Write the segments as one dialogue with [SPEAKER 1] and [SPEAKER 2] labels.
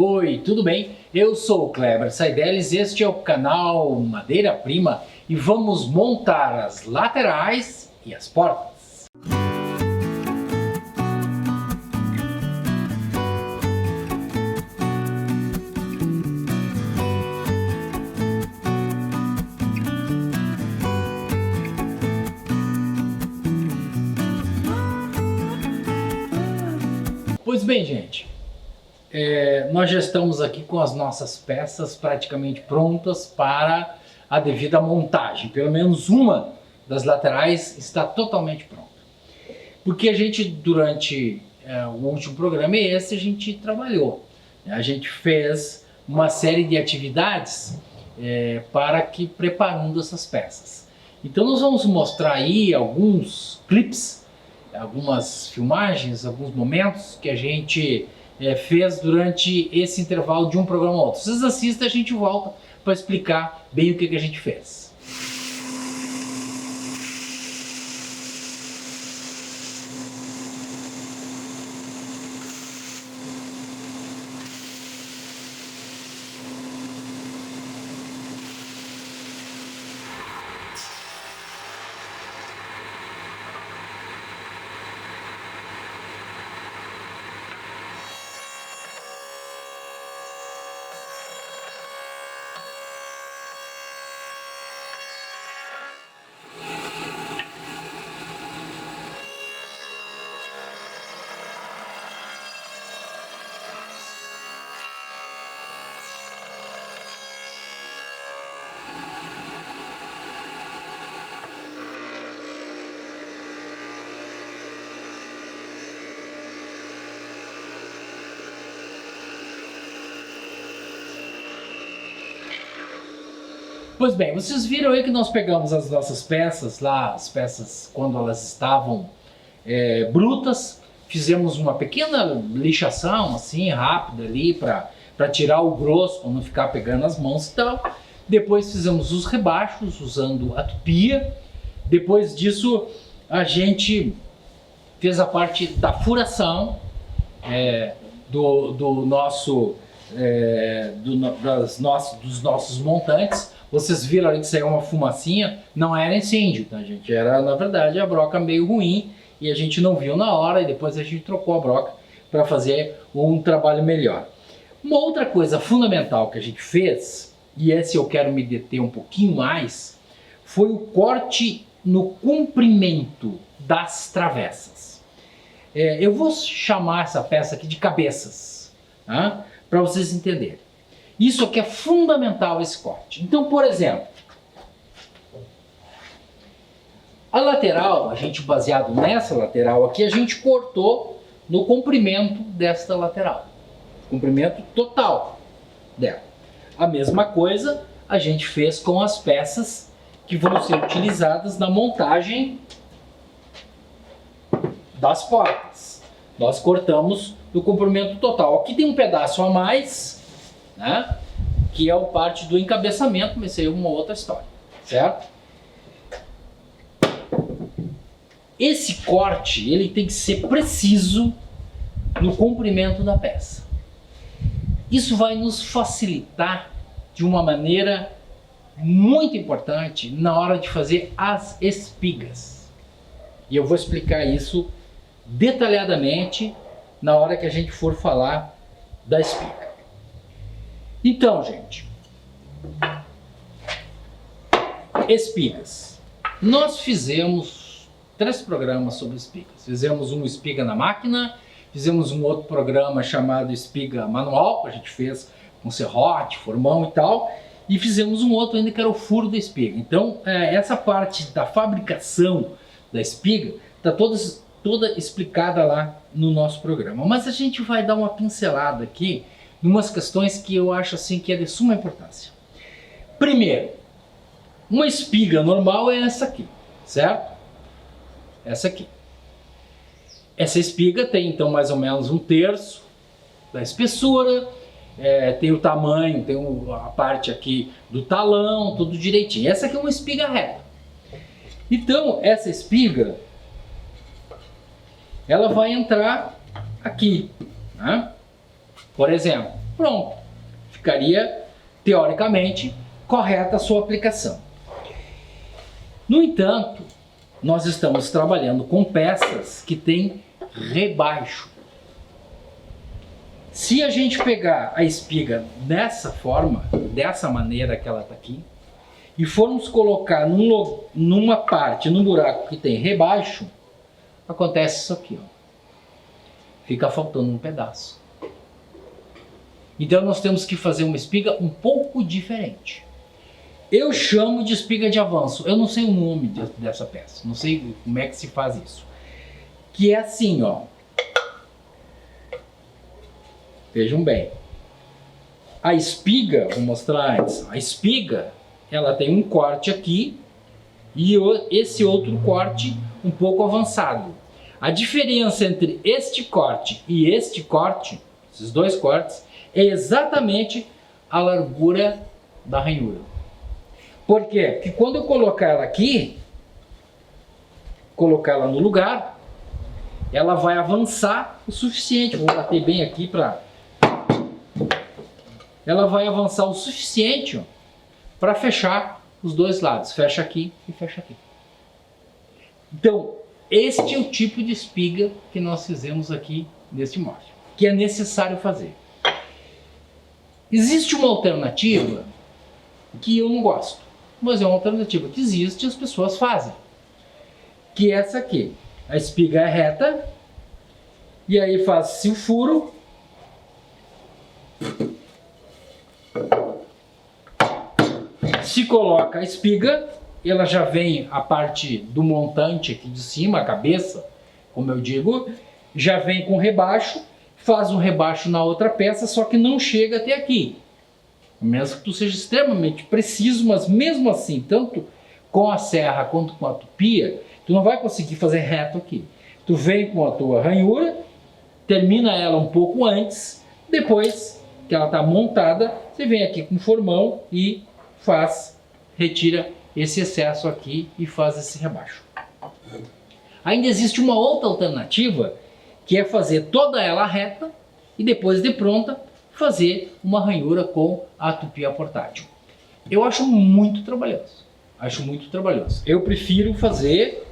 [SPEAKER 1] Oi, tudo bem? Eu sou o Kleber Saideles, este é o canal Madeira Prima e vamos montar as laterais e as portas. Pois bem, gente, nós já estamos aqui com as nossas peças praticamente prontas para a devida montagem. Pelo menos uma das laterais está totalmente pronta. Porque a gente, durante o último programa e esse, a gente trabalhou. A gente fez uma série de atividades preparando essas peças. Então nós vamos mostrar aí alguns clips, algumas filmagens, alguns momentos que a gente fez durante esse intervalo de um programa ao outro. Vocês assistem, a gente volta para explicar bem o que a gente fez. Pois bem, vocês viram aí que nós pegamos as nossas peças lá, as peças quando elas estavam brutas, fizemos uma pequena lixação assim, rápida ali para tirar o grosso, para não ficar pegando as mãos e tal. Depois fizemos os rebaixos usando a tupia. Depois disso a gente fez a parte da furação dos nossos montantes. Vocês viram ali que saiu uma fumacinha, não era incêndio, tá, gente? Era, na verdade, a broca meio ruim e a gente não viu na hora e depois a gente trocou a broca para fazer um trabalho melhor. Uma outra coisa fundamental que a gente fez, e esse eu quero me deter um pouquinho mais, foi o corte no comprimento das travessas. Eu vou chamar essa peça aqui de cabeças, tá? Para vocês entenderem. Isso aqui é fundamental, esse corte. Então, por exemplo, a lateral, a gente baseado nessa lateral aqui, a gente cortou no comprimento desta lateral. Comprimento total dela. A mesma coisa a gente fez com as peças que vão ser utilizadas na montagem das portas. Nós cortamos no comprimento total. Aqui tem um pedaço a mais, né? Que é o parte do encabeçamento, mas isso aí é uma outra história, certo? Esse corte, ele tem que ser preciso no comprimento da peça. Isso vai nos facilitar de uma maneira muito importante na hora de fazer as espigas. E eu vou explicar isso detalhadamente na hora que a gente for falar da espiga. Então, gente, espigas. Nós fizemos 3 programas sobre espigas. Fizemos uma espiga na máquina, fizemos um outro programa chamado espiga manual, que a gente fez com serrote, formão e tal, e fizemos um outro ainda que era o furo da espiga. Então, essa parte da fabricação da espiga está toda explicada lá no nosso programa. Mas a gente vai dar uma pincelada aqui em umas questões que eu acho assim que é de suma importância. Primeiro, uma espiga normal é essa aqui, certo? Essa aqui. Essa espiga tem então mais ou menos 1/3 da espessura, tem o tamanho, tem a parte aqui do talão, tudo direitinho. Essa aqui é uma espiga reta. Então, essa espiga, ela vai entrar aqui, né? Por exemplo, Pronto, ficaria teoricamente correta a sua aplicação. No entanto, nós estamos trabalhando com peças que têm rebaixo. Se a gente pegar a espiga dessa forma, dessa maneira que ela está aqui, e formos colocar numa parte, num buraco que tem rebaixo, acontece isso aqui, ó. Fica faltando um pedaço. Então nós temos que fazer uma espiga um pouco diferente. Eu chamo de espiga de avanço. Eu não sei o nome dessa peça, não sei como é que se faz isso. Que é assim, ó. Vejam bem. A espiga, vou mostrar antes. A espiga, ela tem um corte aqui e esse outro corte um pouco avançado. A diferença entre este corte e este corte, esses dois cortes, é exatamente a largura da ranhura. Por quê? Porque quando eu colocar ela aqui, colocar ela no lugar, ela vai avançar o suficiente. Vou bater bem aqui para... Ela vai avançar o suficiente para fechar os dois lados. Fecha aqui e fecha aqui. Então, este é o tipo de espiga que nós fizemos aqui neste móvel, que é necessário fazer. Existe uma alternativa que eu não gosto, mas é uma alternativa que existe e as pessoas fazem, que é essa aqui. A espiga é reta e aí faz-se o furo, se coloca a espiga, ela já vem a parte do montante aqui de cima, a cabeça, como eu digo, já vem com rebaixo, faz um rebaixo na outra peça, só que não chega até aqui. Mesmo que tu seja extremamente preciso, mas mesmo assim, tanto com a serra quanto com a tupia, tu não vai conseguir fazer reto aqui. Tu vem com a tua ranhura, termina ela um pouco antes, depois que ela está montada, você vem aqui com o formão e retira esse excesso aqui e faz esse rebaixo. Ainda existe uma outra alternativa, que é fazer toda ela reta e depois de pronta fazer uma ranhura com a tupia portátil. Eu acho muito trabalhoso. Eu prefiro fazer...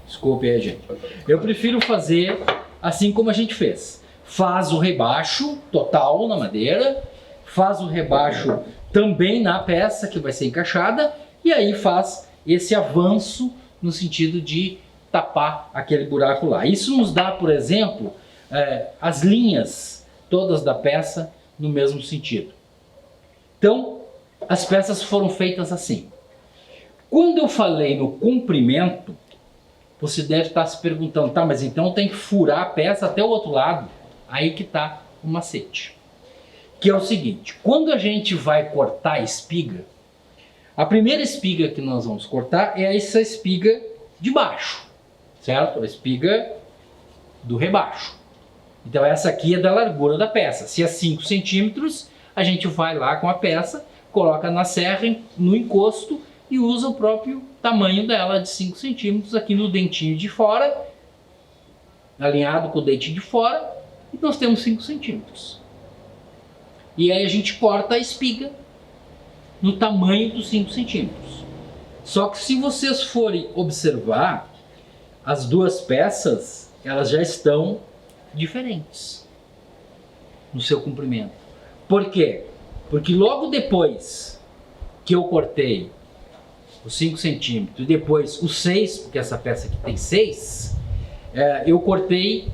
[SPEAKER 1] Desculpe aí, gente. Eu prefiro fazer assim como a gente fez. Faz o rebaixo total na madeira, faz o rebaixo também na peça que vai ser encaixada e aí faz esse avanço no sentido de tapar aquele buraco lá. Isso nos dá, por exemplo, as linhas todas da peça no mesmo sentido. Então, as peças foram feitas assim. Quando eu falei no comprimento, você deve estar se perguntando, tá, mas então tem que furar a peça até o outro lado. Aí que está o macete. Que é o seguinte, quando a gente vai cortar a espiga, a primeira espiga que nós vamos cortar é essa espiga de baixo, certo? A espiga do rebaixo. Então essa aqui é da largura da peça. Se é 5 centímetros, a gente vai lá com a peça, coloca na serra, no encosto e usa o próprio tamanho dela de 5 centímetros aqui no dentinho de fora, alinhado com o dente de fora, e nós temos 5 centímetros. E aí a gente corta a espiga no tamanho dos 5 centímetros. Só que se vocês forem observar, as duas peças, elas já estão diferentes no seu comprimento. Por quê? Porque logo depois que eu cortei os 5 centímetros e depois os 6, porque essa peça aqui tem 6, eu cortei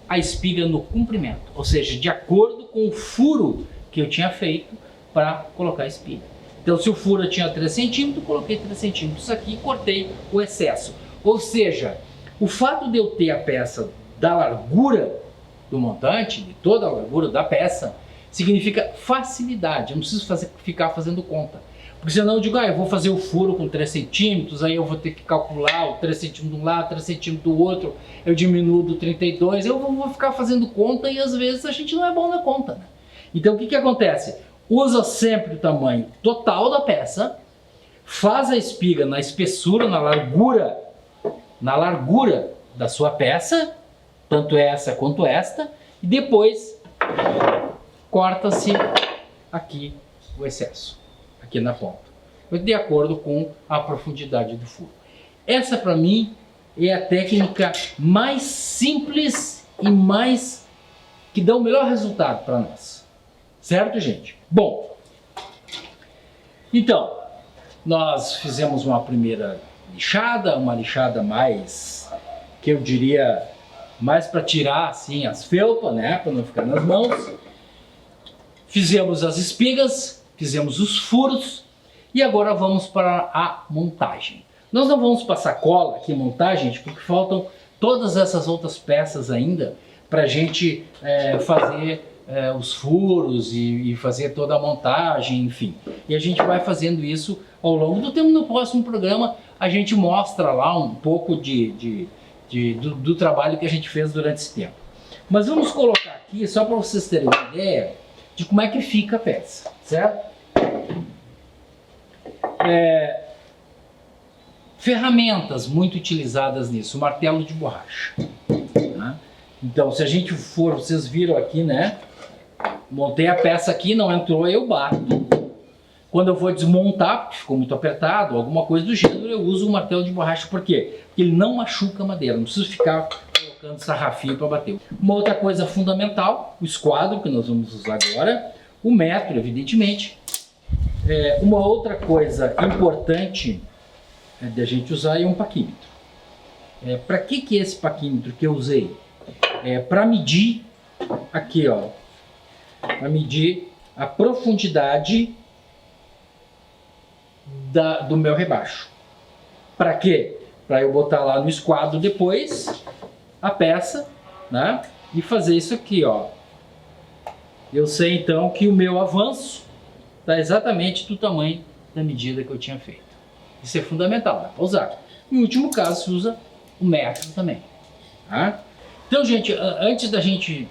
[SPEAKER 1] a espiga no comprimento, ou seja, de acordo com o furo que eu tinha feito para colocar a espiga. Então se o furo tinha 3 centímetros, coloquei 3 centímetros aqui e cortei o excesso. Ou seja, o fato de eu ter a peça da largura do montante, de toda a largura da peça, significa facilidade. Eu não preciso ficar fazendo conta. Porque senão eu digo, eu vou fazer o furo com 3 centímetros, aí eu vou ter que calcular o 3 centímetros de um lado, 3 centímetros do outro, eu diminuo do 32, eu vou ficar fazendo conta e às vezes a gente não é bom na conta, né? Então o que acontece? Usa sempre o tamanho total da peça, faz a espiga na espessura, na largura da sua peça, tanto essa quanto esta, e depois corta-se aqui o excesso, aqui na ponta, de acordo com a profundidade do furo. Essa para mim é a técnica mais simples e mais que dá o melhor resultado para nós, certo, gente? Bom, então nós fizemos uma primeira lixada, uma lixada mais, que eu diria, mais para tirar assim as felpas, né, para não ficar nas mãos. Fizemos as espigas, fizemos os furos e agora vamos para a montagem. Nós não vamos passar cola aqui em montagem, porque faltam todas essas outras peças ainda para a gente fazer os furos e fazer toda a montagem, enfim. E a gente vai fazendo isso ao longo do tempo. No próximo programa a gente mostra lá um pouco do trabalho que a gente fez durante esse tempo. Mas vamos colocar aqui, só para vocês terem uma ideia de como é que fica a peça, certo? Ferramentas muito utilizadas nisso, o martelo de borracha. Tá? Então, se a gente for, vocês viram aqui, né? Montei a peça aqui, não entrou, eu bato. Quando eu vou desmontar, porque ficou muito apertado, alguma coisa do gênero, eu uso o martelo de borracha. Por quê? Porque ele não machuca a madeira, não preciso ficar colocando sarrafinho para bater. Uma outra coisa fundamental, o esquadro, que nós vamos usar agora, o metro, evidentemente. Uma outra coisa importante de a gente usar é um paquímetro. Para que é esse paquímetro que eu usei? Para medir, aqui ó, para medir a profundidade do meu rebaixo. Para quê? Para eu botar lá no esquadro depois a peça, né? E fazer isso aqui, ó. Eu sei então que o meu avanço está exatamente do tamanho da medida que eu tinha feito. Isso é fundamental, dá para usar. Em último caso, se usa o metro também. Tá? Então, gente, antes da gente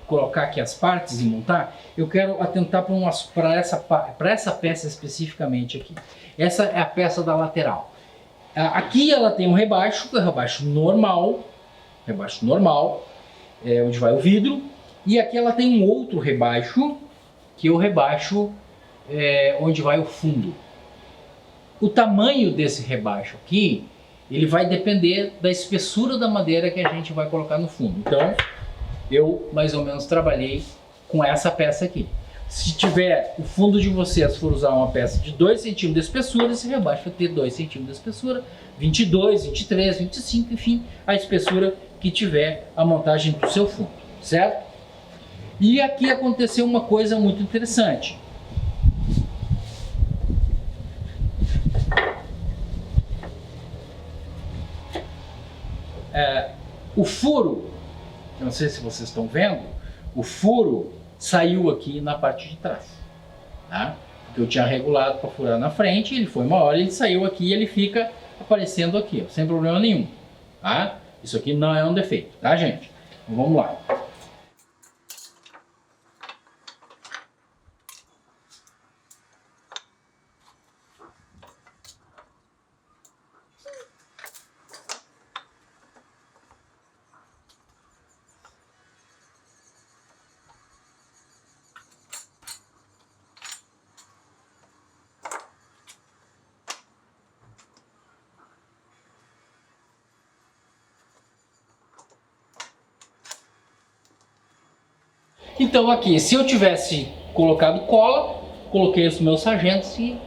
[SPEAKER 1] colocar aqui as partes e montar, eu quero atentar para essa peça especificamente aqui. Essa é a peça da lateral. Aqui ela tem um rebaixo, que é o rebaixo normal, onde vai o vidro, e aqui ela tem um outro rebaixo, que é o rebaixo onde vai o fundo. O tamanho desse rebaixo aqui, ele vai depender da espessura da madeira que a gente vai colocar no fundo. Então, eu mais ou menos trabalhei com essa peça aqui. Se tiver o fundo de vocês for usar uma peça de 2 cm de espessura, esse rebaixo vai ter 2 cm de espessura, 22, 23, 25, enfim, a espessura que tiver a montagem do seu fundo, certo? E aqui aconteceu uma coisa muito interessante. O furo, não sei se vocês estão vendo, o furo saiu aqui na parte de trás, tá? Porque eu tinha regulado para furar na frente, ele foi maior, ele saiu aqui e ele fica aparecendo aqui, ó, sem problema nenhum, tá? Isso aqui não é um defeito, tá, gente? Então vamos lá. Então aqui, se eu tivesse colocado cola, coloquei os meus sargentos e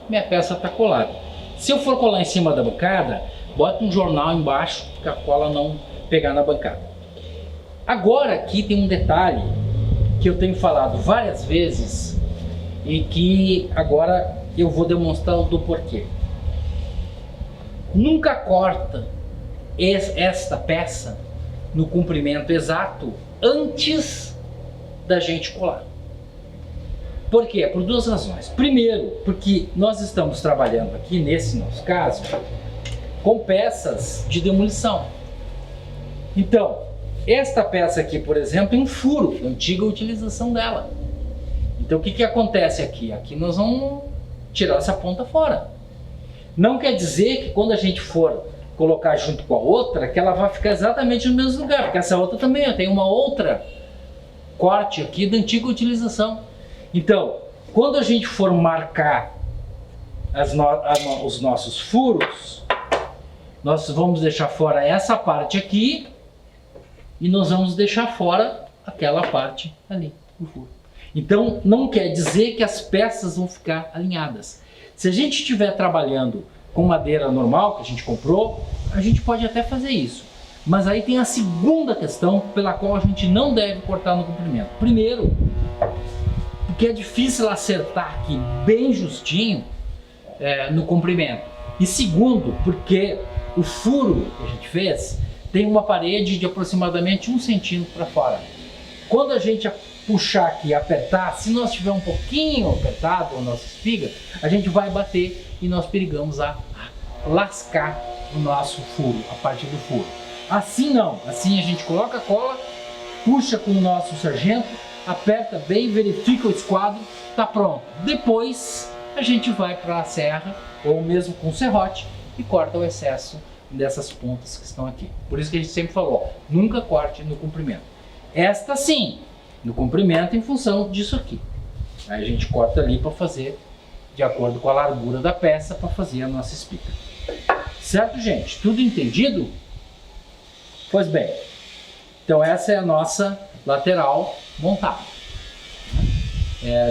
[SPEAKER 1] minha peça está colada. Se eu for colar em cima da bancada, bota um jornal embaixo para a cola não pegar na bancada. Agora aqui tem um detalhe que eu tenho falado várias vezes e que agora eu vou demonstrar do porquê. Nunca corta esta peça no comprimento exato antes da gente colar. Por quê? Por duas razões. Primeiro, porque nós estamos trabalhando aqui, nesse nosso caso, com peças de demolição. Então, esta peça aqui, por exemplo, tem um furo, antiga utilização dela. Então, o que acontece aqui? Aqui nós vamos tirar essa ponta fora. Não quer dizer que quando a gente for colocar junto com a outra, que ela vai ficar exatamente no mesmo lugar, porque essa outra também tem uma outra corte aqui da antiga utilização. Então, quando a gente for marcar os nossos furos, nós vamos deixar fora essa parte aqui e nós vamos deixar fora aquela parte ali do furo. Então, não quer dizer que as peças vão ficar alinhadas. Se a gente estiver trabalhando com madeira normal que a gente comprou, a gente pode até fazer isso. Mas aí tem a segunda questão pela qual a gente não deve cortar no comprimento. Primeiro, porque é difícil acertar aqui bem justinho no comprimento. E segundo, porque o furo que a gente fez tem uma parede de aproximadamente 1 centímetro para fora. Quando a gente puxar aqui e apertar, se nós tiver um pouquinho apertado a nossa espiga, a gente vai bater e nós perigamos a lascar o nosso furo, a parte do furo. Assim não, assim a gente coloca a cola, puxa com o nosso sargento, aperta bem, verifica o esquadro, tá pronto. Depois a gente vai para a serra ou mesmo com o serrote e corta o excesso dessas pontas que estão aqui. Por isso que a gente sempre falou, nunca corte no comprimento. Esta sim, no comprimento em função disso aqui. Aí a gente corta ali para fazer de acordo com a largura da peça para fazer a nossa espiga. Certo, gente? Tudo entendido? Pois bem, então essa é a nossa lateral montada.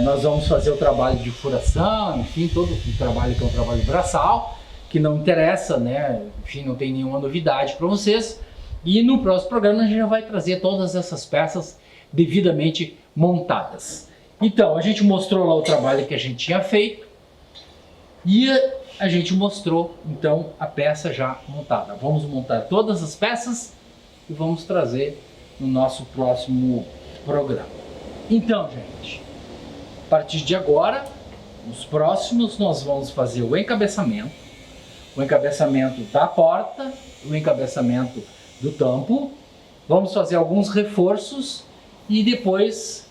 [SPEAKER 1] Nós vamos fazer o trabalho de furação, enfim, todo o trabalho que é um trabalho braçal, que não interessa, né? Enfim, não tem nenhuma novidade para vocês. E no próximo programa a gente já vai trazer todas essas peças devidamente montadas. Então, a gente mostrou lá o trabalho que a gente tinha feito e a gente mostrou, então, a peça já montada. Vamos montar todas as peças e vamos trazer no nosso próximo programa. Então, gente, a partir de agora, nos próximos, nós vamos fazer o encabeçamento da porta, o encabeçamento do tampo, vamos fazer alguns reforços e depois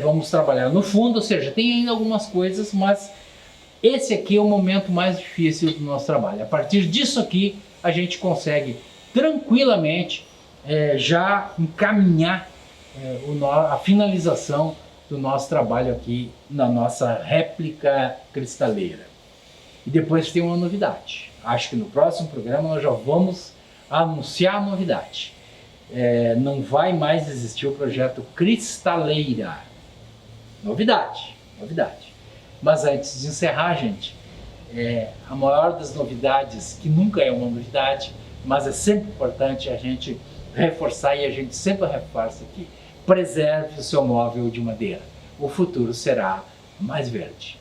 [SPEAKER 1] vamos trabalhar no fundo, ou seja, tem ainda algumas coisas, mas esse aqui é o momento mais difícil do nosso trabalho. A partir disso aqui, a gente consegue tranquilamente já encaminhar a finalização do nosso trabalho aqui na nossa réplica cristaleira. E depois tem uma novidade. Acho que no próximo programa nós já vamos anunciar a novidade. Não vai mais existir o projeto Cristaleira. Novidade. Mas antes de encerrar, gente, a maior das novidades, que nunca é uma novidade, mas é sempre importante a gente reforçar e a gente sempre reforça aqui. Preserve o seu móvel de madeira. O futuro será mais verde.